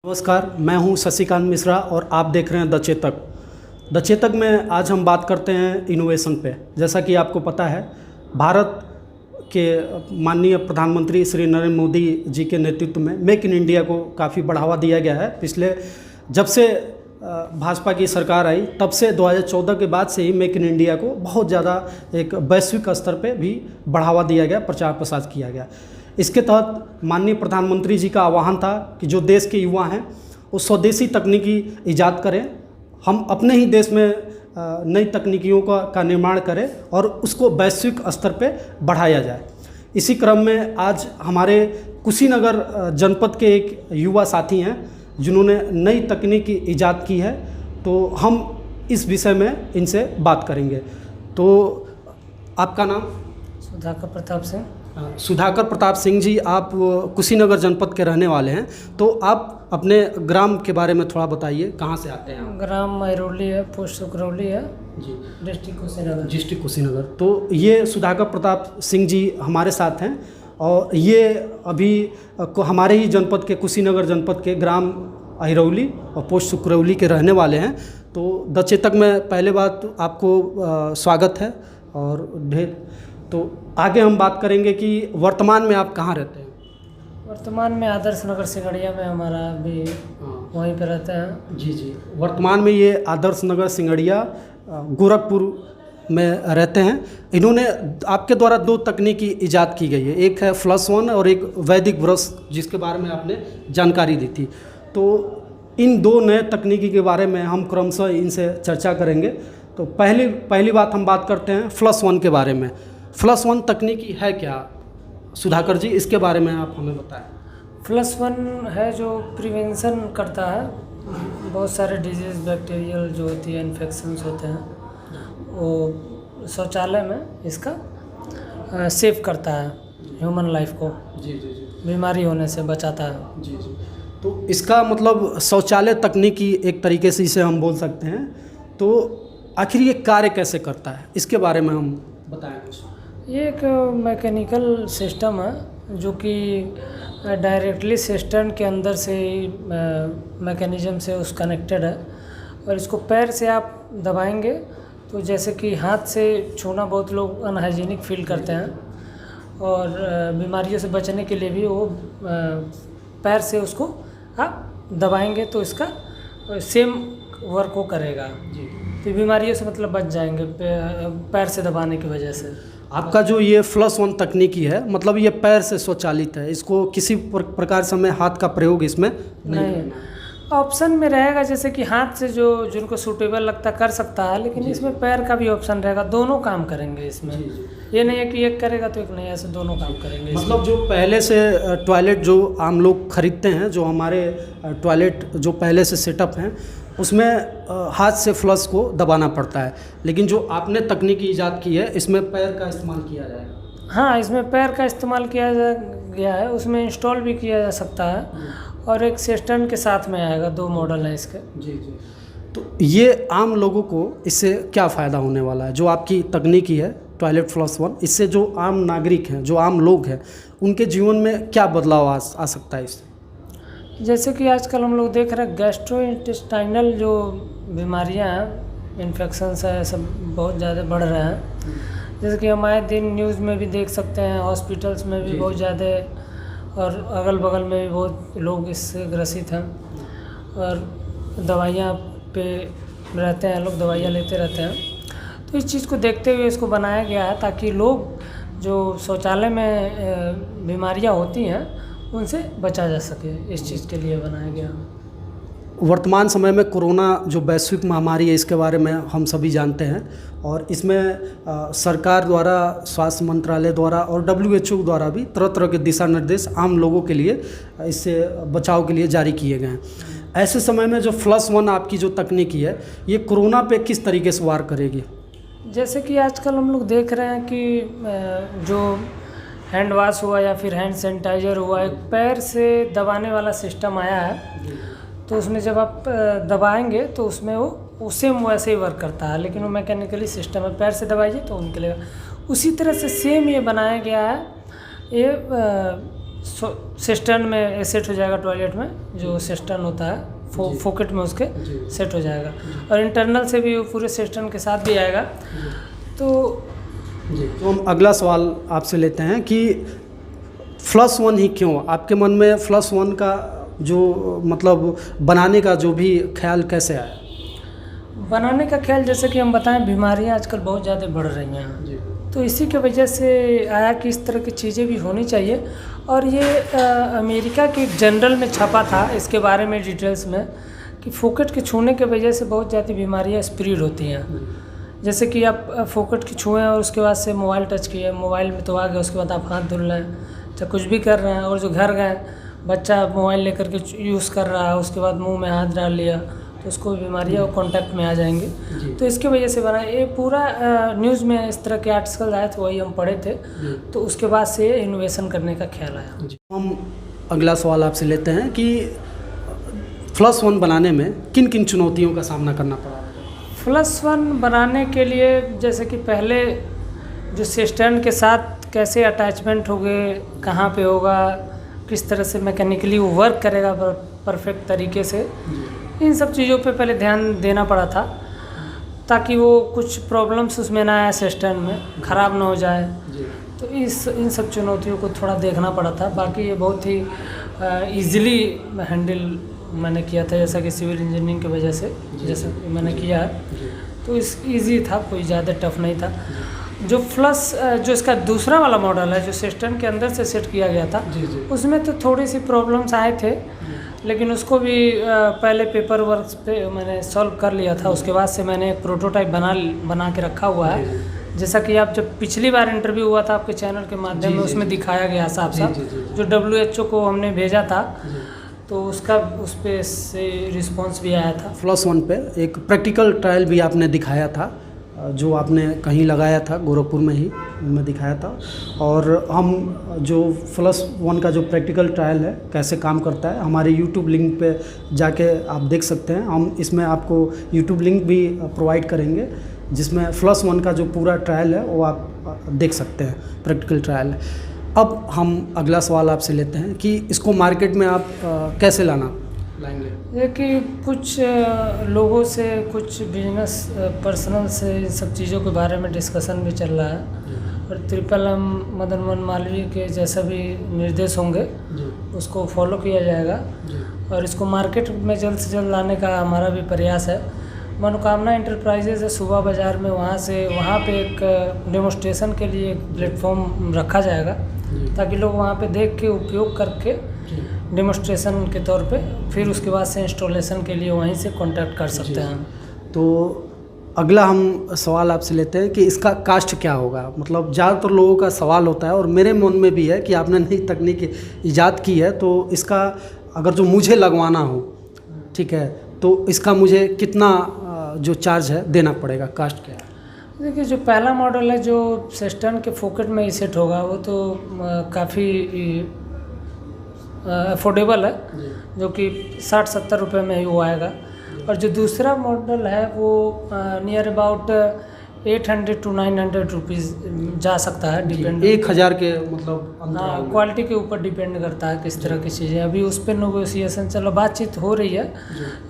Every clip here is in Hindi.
नमस्कार, मैं हूं शशिकांत मिश्रा और आप देख रहे हैं द चेतक। द चेतक में आज हम बात करते हैं इनोवेशन पे। जैसा कि आपको पता है, भारत के माननीय प्रधानमंत्री श्री नरेंद्र मोदी जी के नेतृत्व में मेक इन इंडिया को काफ़ी बढ़ावा दिया गया है। पिछले जब से भाजपा की सरकार आई तब से 2014 के बाद से ही मेक इन इंडिया को बहुत ज़्यादा एक वैश्विक स्तर पे भी बढ़ावा दिया गया, प्रचार प्रसार किया गया। इसके तहत माननीय प्रधानमंत्री जी का आह्वान था कि जो देश के युवा हैं वो स्वदेशी तकनीकी ईजाद करें, हम अपने ही देश में नई तकनीकियों का निर्माण करें और उसको वैश्विक स्तर पे बढ़ाया जाए। इसी क्रम में आज हमारे कुशीनगर जनपद के एक युवा साथी हैं जिन्होंने नई तकनीकी ईजाद की है, तो हम इस विषय में इनसे बात करेंगे। तो आपका नाम? सुधाकर प्रताप सिंह। सुधाकर प्रताप सिंह जी, आप कुशीनगर जनपद के रहने वाले हैं, तो आप अपने ग्राम के बारे में थोड़ा बताइए, कहाँ से आते हैं आप? ग्राम मैरोली है, पोस्ट सुकरौली है जी, डिस्ट्रिक्ट कुशीनगर। तो ये सुधाकर प्रताप सिंह जी हमारे साथ हैं और ये अभी हमारे ही जनपद के कुशीनगर जनपद के ग्राम अहिरौली और पोस्ट सुकरौली के रहने वाले हैं। तो द चेतक में पहले बात आपको स्वागत है और ढेर। तो आगे हम बात करेंगे कि वर्तमान में आप कहाँ रहते हैं? वर्तमान में आदर्श नगर सिंगड़िया में हमारा अभी वहीं पे रहते हैं। जी, वर्तमान में ये आदर्श नगर सिंगड़िया गोरखपुर में रहते हैं। इन्होंने आपके द्वारा दो तकनीकी ईजाद की गई है, एक है फ्लश वन और एक वैदिक ब्रश, जिसके बारे में आपने जानकारी दी थी। तो इन दो नए तकनीकी के बारे में हम क्रमशः इनसे चर्चा करेंगे। तो पहली बात हम बात करते हैं फ्लश वन के बारे में। फ्लश वन तकनीकी है क्या, सुधाकर जी, इसके बारे में आप हमें बताएं। फ्लश वन है जो प्रिवेंशन करता है, बहुत सारे डिजीज़ बैक्टीरियल जो होती है, इन्फेक्शंस होते हैं, वो शौचालय में इसका सेव करता है ह्यूमन लाइफ को। जी, बीमारी होने से बचाता है। जी। तो इसका मतलब शौचालय तकनीकी एक तरीके से इसे हम बोल सकते हैं। तो आखिर ये कार्य कैसे करता है, इसके बारे में हम बताएं कुछ। ये एक मैकेनिकल सिस्टम है जो कि डायरेक्टली सिस्टम के अंदर से मैकेनिज्म से उस कनेक्टेड है, और इसको पैर से आप दबाएंगे तो जैसे कि हाथ से छूना बहुत लोग अनहाइजीनिक फील करते हैं, और बीमारियों से बचने के लिए भी वो पैर से उसको आप दबाएंगे तो इसका सेम वर्क को करेगा। तो बीमारियों से मतलब बच जाएंगे पैर से दबाने की वजह से। आपका जो ये फ्लश वन तकनीकी है, मतलब ये पैर से स्वचालित है, इसको किसी प्रकार से हमें हाथ का प्रयोग इसमें नहीं। ऑप्शन में रहेगा जैसे कि हाथ से जो जिनको सूटेबल लगता कर सकता है, लेकिन इसमें पैर का भी ऑप्शन रहेगा, दोनों काम करेंगे इसमें। ये नहीं है कि एक करेगा तो एक नहीं, ऐसे दोनों काम करेंगे। मतलब जो पहले से टॉयलेट जो आम लोग खरीदते हैं, जो हमारे टॉयलेट जो पहले से सेटअप हैं, उसमें हाथ से फ्लश को दबाना पड़ता है, लेकिन जो आपने तकनीकी ईजाद की है इसमें पैर का इस्तेमाल किया जाएगा। हाँ, इसमें पैर का इस्तेमाल किया गया है, उसमें इंस्टॉल भी किया जा सकता है, और एक सिस्टम के साथ में आएगा। दो मॉडल हैं इसके। जी। तो ये आम लोगों को इससे क्या फ़ायदा होने वाला है, जो आपकी तकनीकी है टॉयलेट फ्लश वन, इससे जो आम नागरिक हैं, जो आम लोग हैं, उनके जीवन में क्या बदलाव आ सकता है इससे? जैसे कि आजकल हम लोग देख रहे हैं गैस्ट्रोइंटेस्टाइनल जो बीमारियां हैं, इन्फेक्शंस है, सब बहुत ज़्यादा बढ़ रहे हैं। जैसे कि हम आए दिन न्यूज़ में भी देख सकते हैं, हॉस्पिटल्स में भी बहुत ज़्यादा, और अगल बगल में भी बहुत लोग इससे ग्रसित हैं, और दवाइयाँ पे रहते हैं, लोग दवाइयाँ लेते रहते हैं। तो इस चीज़ को देखते हुए इसको बनाया गया है ताकि लोग जो शौचालय में बीमारियाँ होती हैं उनसे बचा जा सके, इस चीज़ के लिए बनाया गया। वर्तमान समय में कोरोना जो वैश्विक महामारी है, इसके बारे में हम सभी जानते हैं, और इसमें सरकार द्वारा, स्वास्थ्य मंत्रालय द्वारा और WHO द्वारा भी तरह तरह के दिशा निर्देश आम लोगों के लिए इससे बचाव के लिए जारी किए गए हैं। ऐसे समय में जो फ्लश वन आपकी जो तकनीकी है, ये कोरोना पे किस तरीके से वार करेगी? जैसे कि आजकल हम लोग देख रहे हैं कि जो हैंड वॉश हुआ या फिर हैंड सैनिटाइज़र हुआ, एक पैर से दबाने वाला सिस्टम आया है, तो उसमें जब आप दबाएंगे तो उसमें वो सेम वैसे ही वर्क करता है, लेकिन वो मैकेनिकली सिस्टम है, पैर से दबाइए तो निकलेगा। उसी तरह से सेम ये बनाया गया है। ये सिस्टर्न में सेट हो जाएगा, टॉयलेट में जो सिस्टर्न होता है फोकेट में उसके सेट हो जाएगा, और इंटरनल से भी वो पूरे सिस्टर्न के साथ भी आएगा। तो हम अगला सवाल आपसे लेते हैं कि फ्लश वन ही क्यों? आपके मन में फ्लश वन का जो मतलब बनाने का जो भी ख्याल कैसे आया? बनाने का ख्याल, जैसे कि हम बताएं, बीमारियां आजकल बहुत ज़्यादा बढ़ रही हैं, तो इसी के वजह से आया कि इस तरह की चीज़ें भी होनी चाहिए। और ये अमेरिका की जनरल में छपा था इसके बारे में डिटेल्स में, कि फोकेट के छूने के वजह से बहुत ज़्यादा बीमारियां स्प्रेड होती हैं। जैसे कि आप फोकेट की छुएँ और उसके बाद से मोबाइल टच किए, मोबाइल में तो आ गया, उसके बाद आप हाथ धुल रहे हैं, चाहे कुछ भी कर रहे हैं, और जो घर गए बच्चा मोबाइल लेकर के यूज़ कर रहा है, उसके बाद मुंह में हाथ डाल लिया, तो उसको बीमारियाँ कांटेक्ट में आ जाएंगे। तो इसके वजह से बना ये पूरा न्यूज़ में इस तरह के आर्टिकल आए थे, वही हम पढ़े थे, तो उसके बाद से इनोवेशन करने का ख्याल आया। हम अगला सवाल आपसे लेते हैं कि फ्लश वन बनाने में किन किन चुनौतियों का सामना करना पड़ा? फ्लश वन बनाने के लिए जैसे कि पहले जो सिस्टर्न के साथ कैसे अटैचमेंट होगे, कहाँ पे होगा, किस तरह से मैकेनिकली वो वर्क करेगा परफेक्ट तरीके से, इन सब चीज़ों पे पहले ध्यान देना पड़ा था, ताकि वो कुछ प्रॉब्लम्स उसमें ना आए, सिस्टम में ख़राब ना हो जाए। तो इन सब चुनौतियों को थोड़ा देखना पड़ा था। बाकी ये बहुत ही ईज़िली हैंडल मैंने किया था, जैसा कि सिविल इंजीनियरिंग की वजह से जैसा मैंने किया है, तो ईज़ी था, कोई ज़्यादा टफ नहीं था। जो फ्लश जो इसका दूसरा वाला मॉडल है, जो सिस्टम के अंदर से सेट किया गया था, उसमें तो थोड़ी सी प्रॉब्लम्स आए थे, लेकिन उसको भी पहले पेपर वर्क पे मैंने सॉल्व कर लिया था। उसके बाद से मैंने एक प्रोटोटाइप बना के रखा हुआ है, जैसा कि आप जब पिछली बार इंटरव्यू हुआ था आपके चैनल के माध्यम में, उसमें दिखाया गया साफ साफ, जो WHO को हमने भेजा था, तो उसका उस पर से रिस्पॉन्स भी आया था। फ्लश वन पे एक प्रैक्टिकल ट्रायल भी आपने दिखाया था, जो आपने कहीं लगाया था, गोरखपुर में ही मैं दिखाया था। और हम जो फ्लश वन का जो प्रैक्टिकल ट्रायल है कैसे काम करता है, हमारे यूट्यूब लिंक पे जाके आप देख सकते हैं। हम इसमें आपको यूट्यूब लिंक भी प्रोवाइड करेंगे, जिसमें फ्लश वन का जो पूरा ट्रायल है वो आप देख सकते हैं, प्रैक्टिकल ट्रायल। अब हम अगला सवाल आपसे लेते हैं कि इसको मार्केट में आप कैसे लाएंगे? देखिए, कुछ लोगों से, कुछ बिजनेस पर्सनल से इन सब चीज़ों के बारे में डिस्कशन भी चल रहा है, और ट्रिपल M मदन मोहन मालवीय के जैसा भी निर्देश होंगे उसको फॉलो किया जाएगा, और इसको मार्केट में जल्द से जल्द लाने का हमारा भी प्रयास है। मनोकामना इंटरप्राइजेज है सुबह बाज़ार में, वहाँ पे एक डेमोस्ट्रेशन के लिए एक प्लेटफॉर्म रखा जाएगा, ताकि लोग वहाँ पे देख के उपयोग करके डेमोस्ट्रेशन के तौर पे, फिर उसके बाद से इंस्टॉलेशन के लिए वहीं से कांटेक्ट कर सकते हैं। तो अगला हम सवाल आपसे लेते हैं कि इसका कास्ट क्या होगा? मतलब ज़्यादातर लोगों का सवाल होता है, और मेरे मन में भी है कि आपने नई तकनीक ईजाद की है, तो इसका अगर जो मुझे लगवाना हो, ठीक है, तो इसका मुझे कितना जो चार्ज है देना पड़ेगा? कास्ट क्या है? देखिए, जो पहला मॉडल है जो सिस्टम के फोकेट में ही सेट होगा, वो तो काफ़ी अफोर्डेबल है, जो कि 60-70 रुपये में ही वो आएगा। और जो दूसरा मॉडल है वो नियर अबाउट 800 to 900 रुपीज़ जा सकता है, डिपेंड 1000 के मतलब हाँ, क्वालिटी के ऊपर डिपेंड करता है किस तरह की चीज़ें। अभी उस पर नेगोशिएशन चलो, बातचीत हो रही है,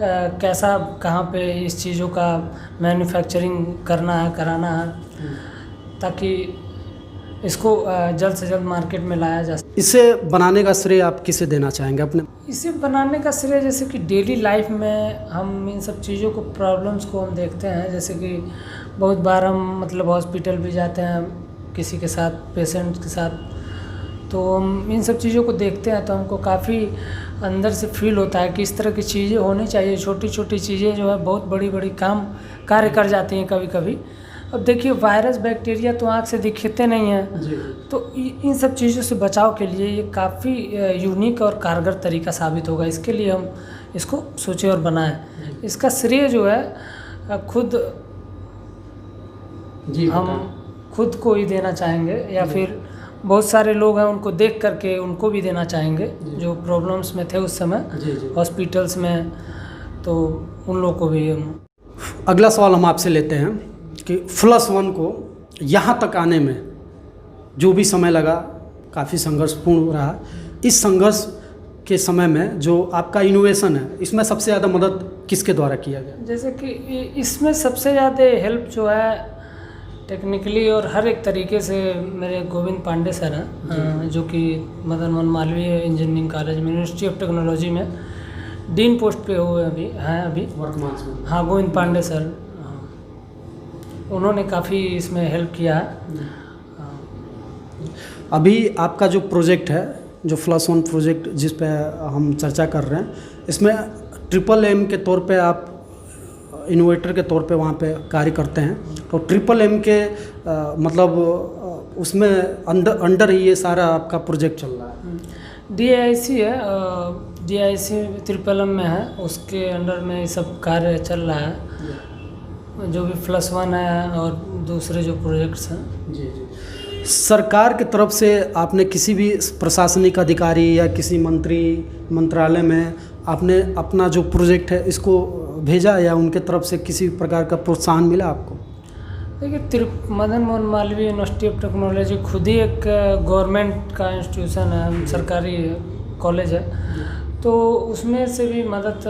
कैसा कहाँ पे इस चीज़ों का मैन्युफैक्चरिंग कराना है, ताकि इसको जल्द से जल्द मार्केट में लाया जा सके। इसे बनाने का श्रेय आप किसे देना चाहेंगे अपने? इसे बनाने का श्रेय, जैसे कि डेली लाइफ में हम इन सब चीज़ों को, प्रॉब्लम्स को हम देखते हैं, जैसे कि बहुत बार हम मतलब हॉस्पिटल भी जाते हैं किसी के साथ, पेशेंट के साथ, तो हम इन सब चीज़ों को देखते हैं, तो हमको काफ़ी अंदर से फील होता है कि इस तरह की चीज़ें होनी चाहिए। छोटी छोटी चीज़ें जो है बहुत बड़ी बड़ी कार्य कर जाती हैं कभी कभी। अब देखिए, वायरस बैक्टीरिया तो आँख से दिखते नहीं हैं, तो इन सब चीज़ों से बचाव के लिए ये काफ़ी यूनिक और कारगर तरीका साबित होगा। इसके लिए हम इसको सोचे और बनाएं। इसका श्रेय जो है हम खुद को ही देना चाहेंगे, या फिर बहुत सारे लोग हैं उनको देख करके उनको भी देना चाहेंगे, जो प्रॉब्लम्स में थे उस समय हॉस्पिटल्स में, तो उन लोगों को भी हम। अगला सवाल हम आपसे लेते हैं कि फ्लश वन को यहाँ तक आने में जो भी समय लगा, काफ़ी संघर्षपूर्ण रहा, इस संघर्ष के समय में जो आपका इनोवेशन है, इसमें सबसे ज़्यादा मदद किसके द्वारा किया गया? जैसे कि इसमें सबसे ज़्यादा हेल्प जो है टेक्निकली और हर एक तरीके से मेरे गोविंद पांडे सर हैं, जो कि मदन मोहन मालवीय इंजीनियरिंग कॉलेज में यूनिवर्सिटी ऑफ टेक्नोलॉजी में डीन पोस्ट पे हुए अभी वर्तमान में। हाँ, गोविंद पांडे सर, उन्होंने काफ़ी इसमें हेल्प किया है। अभी आपका जो प्रोजेक्ट है, जो +1 प्रोजेक्ट जिस पे हम चर्चा कर रहे हैं, इसमें MMM के तौर पे आप इनोवेटर के तौर पे वहाँ पे कार्य करते हैं। तो MMM के मतलब उसमें अंडर ही ये सारा आपका प्रोजेक्ट चल रहा है। DIC है, DIC MMM में है, उसके अंडर में ये सब कार्य चल रहा है, जो भी +1 है और दूसरे जो प्रोजेक्ट्स हैं। जी जी। सरकार की तरफ से आपने किसी भी प्रशासनिक अधिकारी या किसी मंत्रालय में आपने अपना जो प्रोजेक्ट है इसको भेजा, या उनके तरफ से किसी प्रकार का प्रोत्साहन मिला आपको? देखिए, Madan Mohan Malviya university of technology खुद ही एक गवर्नमेंट का इंस्टीट्यूशन है, सरकारी कॉलेज है, तो उसमें से भी मदद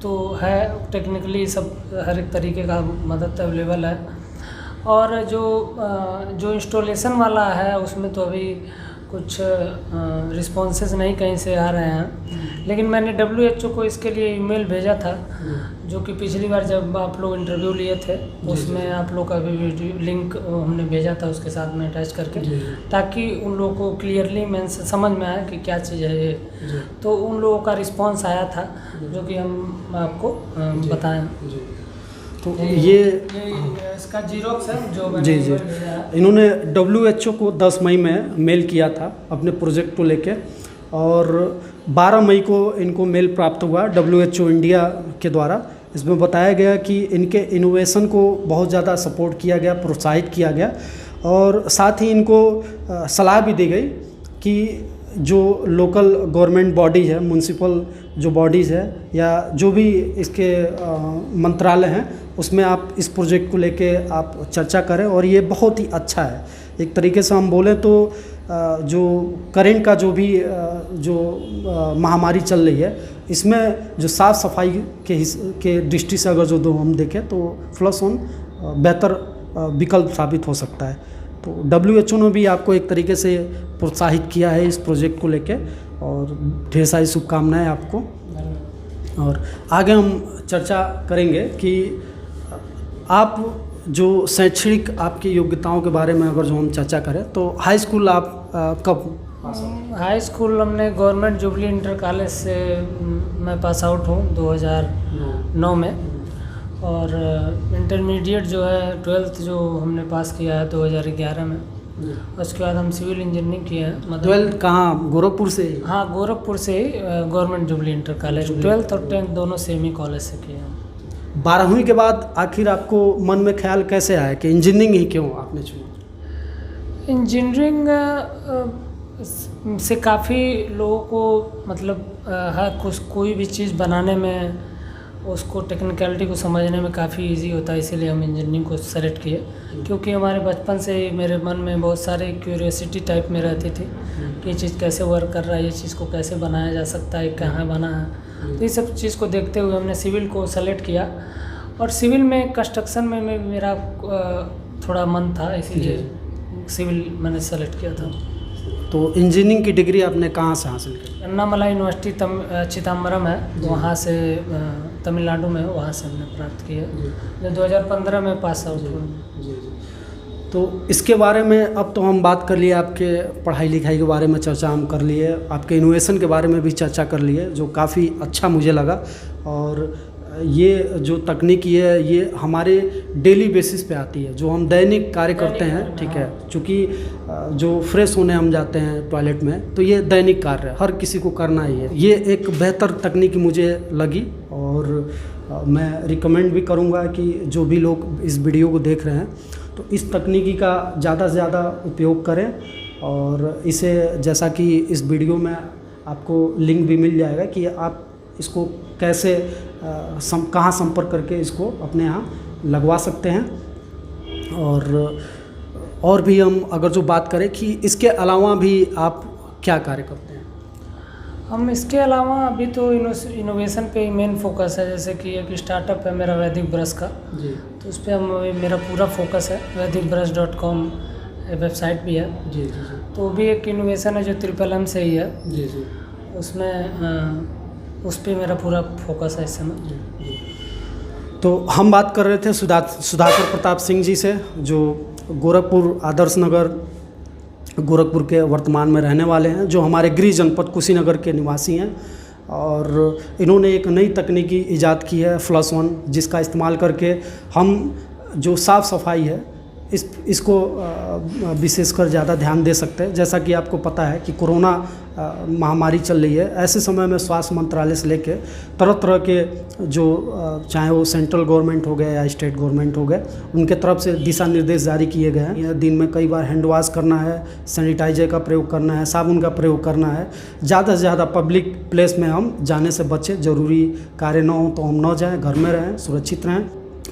तो है। टेक्निकली सब हर एक तरीके का मदद अवेलेबल है। और जो इंस्टॉलेशन वाला है उसमें तो अभी कुछ रिस्पॉन्सेस नहीं कहीं से आ रहे हैं, लेकिन मैंने WHO को इसके लिए ईमेल भेजा था, जो कि पिछली बार जब आप लोग इंटरव्यू लिए थे उसमें आप लोग का भी वीडियो लिंक हमने भेजा था उसके साथ में अटैच करके, ताकि उन लोगों को क्लियरली समझ में आए कि क्या चीज़ है ये। तो उन लोगों का रिस्पॉन्स आया था, जो कि हम आपको बताएं। तो ये इसका जीरोक्स है जो मैंने जी जी, इन्होंने WHO को 10 मई में मेल किया था अपने प्रोजेक्ट को लेके, और 12 मई को इनको मेल प्राप्त हुआ WHO इंडिया के द्वारा। इसमें बताया गया कि इनके इनोवेशन को बहुत ज़्यादा सपोर्ट किया गया, प्रोत्साहित किया गया, और साथ ही इनको सलाह भी दी गई कि जो लोकल गवर्नमेंट बॉडीज़ है, म्यूनसिपल जो बॉडीज़ है, या जो भी इसके मंत्रालय हैं, उसमें आप इस प्रोजेक्ट को लेके आप चर्चा करें। और ये बहुत ही अच्छा है। एक तरीके से हम बोलें तो जो करेंट का जो भी महामारी चल रही है, इसमें जो साफ़ सफाई के दृष्टि से अगर जो हम देखें तो +1 बेहतर विकल्प साबित हो सकता है। तो WHO ने भी आपको एक तरीके से प्रोत्साहित किया है इस प्रोजेक्ट को लेके, और ढेर सारी शुभकामनाएं आपको। और आगे हम चर्चा करेंगे कि आप जो शैक्षणिक आपकी योग्यताओं के बारे में अगर जो हम चर्चा करें, तो हाई स्कूल आप कब पास आउट? हाई स्कूल हमने गवर्नमेंट जुबली इंटर कॉलेज से मैं पास आउट हूँ 2009 में, और इंटरमीडिएट जो है 12th जो हमने पास किया है 2011 में। उसके बाद हम सिविल इंजीनियरिंग किए हैं। 12th कहाँ, गोरखपुर से? हाँ, गोरखपुर से ही government jubilee inter college. 12th और 10th दोनों सेम ही कॉलेज से किए हैं। 12वीं के बाद आखिर आपको मन में ख्याल कैसे आया कि इंजीनियरिंग ही क्यों आपने चुना? इंजीनियरिंग से काफ़ी लोगों को मतलब हर कोई भी चीज़ बनाने में, उसको टेक्निकलिटी को समझने में काफ़ी इजी होता है, इसीलिए हम इंजीनियरिंग को सेलेक्ट किए। क्योंकि हमारे बचपन से ही मेरे मन में बहुत सारे क्यूरियोसिटी टाइप में रहती थी कि ये चीज़ कैसे वर्क कर रहा है, ये चीज़ को कैसे बनाया जा सकता है, कहाँ बना है। तो ये सब चीज़ को देखते हुए हमने सिविल को सेलेक्ट किया, और सिविल में कंस्ट्रक्शन में मेरा थोड़ा मन था, इसीलिए सिविल मैंने सेलेक्ट किया था। तो इंजीनियरिंग की डिग्री आपने कहाँ से हासिल की? अन्नामलाई यूनिवर्सिटी चिदम्बरम है, वहाँ से तमिलनाडु में, वहाँ से हमने प्राप्त की है, जो 2015 में पास आउट हुआ। तो इसके बारे में अब तो हम बात कर लिए, आपके पढ़ाई लिखाई के बारे में चर्चा हम कर लिए, आपके इनोवेशन के बारे में भी चर्चा कर लिए, जो काफ़ी अच्छा मुझे लगा। और ये जो तकनीकी है ये हमारे डेली बेसिस पे आती है, जो हम दैनिक कार्य करते हैं, ठीक है। चूँकि जो फ्रेश होने हम जाते हैं टॉयलेट में, तो ये दैनिक कार्य है, हर किसी को करना ही है। ये एक बेहतर तकनीक मुझे लगी, और मैं रिकमेंड भी करूँगा कि जो भी लोग इस वीडियो को देख रहे हैं, तो इस तकनीकी का ज़्यादा से ज़्यादा उपयोग करें। और इसे, जैसा कि इस वीडियो में आपको लिंक भी मिल जाएगा कि आप इसको कैसे कहाँ संपर्क करके इसको अपने यहाँ लगवा सकते हैं। और भी हम अगर जो बात करें कि इसके अलावा भी आप क्या कार्य करते हैं? हम इसके अलावा अभी तो इनोवेशन पे ही मेन फोकस है। जैसे कि एक स्टार्टअप है मेरा वैदिक ब्रश का, जी तो उस पर हम मेरा पूरा फोकस है। वैदिकब्रश.com वेबसाइट भी है, जी जी जी तो वो भी एक इनोवेशन है जो MMM से ही है। जी जी उसमें उस पर मेरा पूरा फोकस है इस समय। तो हम बात कर रहे थे सुधाकर प्रताप सिंह जी से, जो गोरखपुर आदर्श नगर गोरखपुर के वर्तमान में रहने वाले हैं, जो हमारे गृह जनपद कुशीनगर के निवासी हैं। और इन्होंने एक नई तकनीकी ईजाद की है फ्लश1, जिसका इस्तेमाल करके हम जो साफ़ सफाई है इसको विशेषकर ज़्यादा ध्यान दे सकते हैं। जैसा कि आपको पता है कि कोरोना महामारी चल रही है, ऐसे समय में स्वास्थ्य मंत्रालय से लेके तरह तरह के जो चाहे वो सेंट्रल गवर्नमेंट हो गए या स्टेट गवर्नमेंट हो गए, उनके तरफ से दिशा निर्देश जारी किए गए हैं। दिन में कई बार हैंड वॉश करना है, सैनिटाइजर का प्रयोग करना है, साबुन का प्रयोग करना है। ज़्यादा से ज़्यादा पब्लिक प्लेस में हम जाने से बचें, ज़रूरी कार्य न हो तो हम न जाएँ, घर में रहें, सुरक्षित रहें।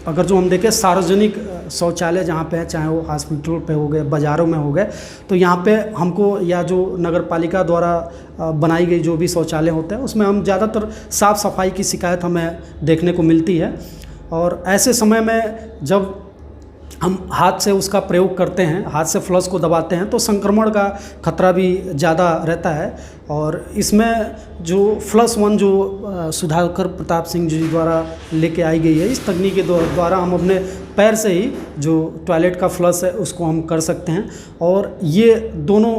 अगर जो हम देखें सार्वजनिक शौचालय जहाँ पे है, चाहे वो हॉस्पिटल पे हो गए, बाज़ारों में हो गए, तो यहाँ पे हमको या जो नगर पालिका द्वारा बनाई गई जो भी शौचालय होते हैं उसमें हम ज़्यादातर साफ़ सफाई की शिकायत हमें देखने को मिलती है। और ऐसे समय में जब हम हाथ से उसका प्रयोग करते हैं, हाथ से फ्लश को दबाते हैं, तो संक्रमण का खतरा भी ज़्यादा रहता है। और इसमें जो फ्लश1 जो सुधाकर प्रताप सिंह जी द्वारा लेके आई गई है, इस तकनीक के द्वारा हम अपने पैर से ही जो टॉयलेट का फ्लश है उसको हम कर सकते हैं। और ये दोनों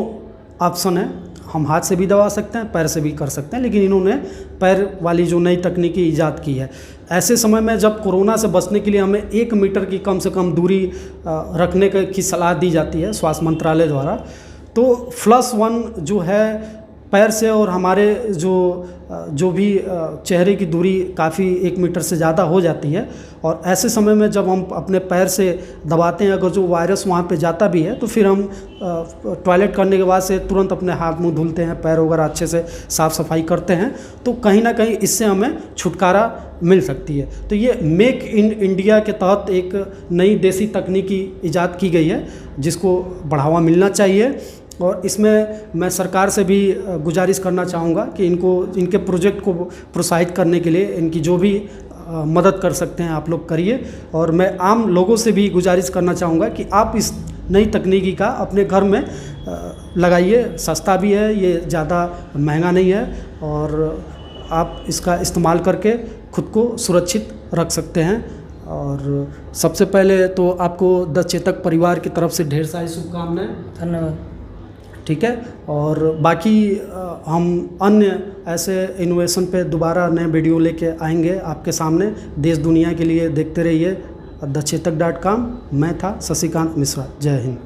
ऑप्शन है, हम हाथ से भी दबा सकते हैं, पैर से भी कर सकते हैं, लेकिन इन्होंने पैर वाली जो नई तकनीकी ईजाद की है। ऐसे समय में जब कोरोना से बचने के लिए हमें 1 मीटर की कम से कम दूरी रखने की सलाह दी जाती है स्वास्थ्य मंत्रालय द्वारा, तो फ्लश1 जो है पैर से और हमारे जो भी चेहरे की दूरी काफ़ी 1 मीटर से ज़्यादा हो जाती है। और ऐसे समय में जब हम अपने पैर से दबाते हैं, अगर जो वायरस वहाँ पे जाता भी है, तो फिर हम टॉयलेट करने के बाद से तुरंत अपने हाथ मुंह धुलते हैं, पैर वगैरह अच्छे से साफ़ सफाई करते हैं, तो कहीं ना कहीं इससे हमें छुटकारा मिल सकती है। तो ये मेक इन इंडिया के तहत एक नई देसी तकनीकी ईजाद की गई है, जिसको बढ़ावा मिलना चाहिए। और इसमें मैं सरकार से भी गुजारिश करना चाहूँगा कि इनके प्रोजेक्ट को प्रोत्साहित करने के लिए इनकी जो भी मदद कर सकते हैं आप लोग करिए। और मैं आम लोगों से भी गुजारिश करना चाहूँगा कि आप इस नई तकनीकी का अपने घर में लगाइए। सस्ता भी है, ये ज़्यादा महंगा नहीं है, और आप इसका इस्तेमाल करके खुद को सुरक्षित रख सकते हैं। और सबसे पहले तो आपको द चेतक परिवार की तरफ से ढेर सारी शुभकामनाएं। धन्यवाद। ठीक है, और बाकी हम अन्य ऐसे इनोवेशन पे दोबारा नए वीडियो लेके आएंगे आपके सामने। देश दुनिया के लिए देखते रहिए thechetak.com। मैं था शशिकांत मिश्रा। जय हिंद।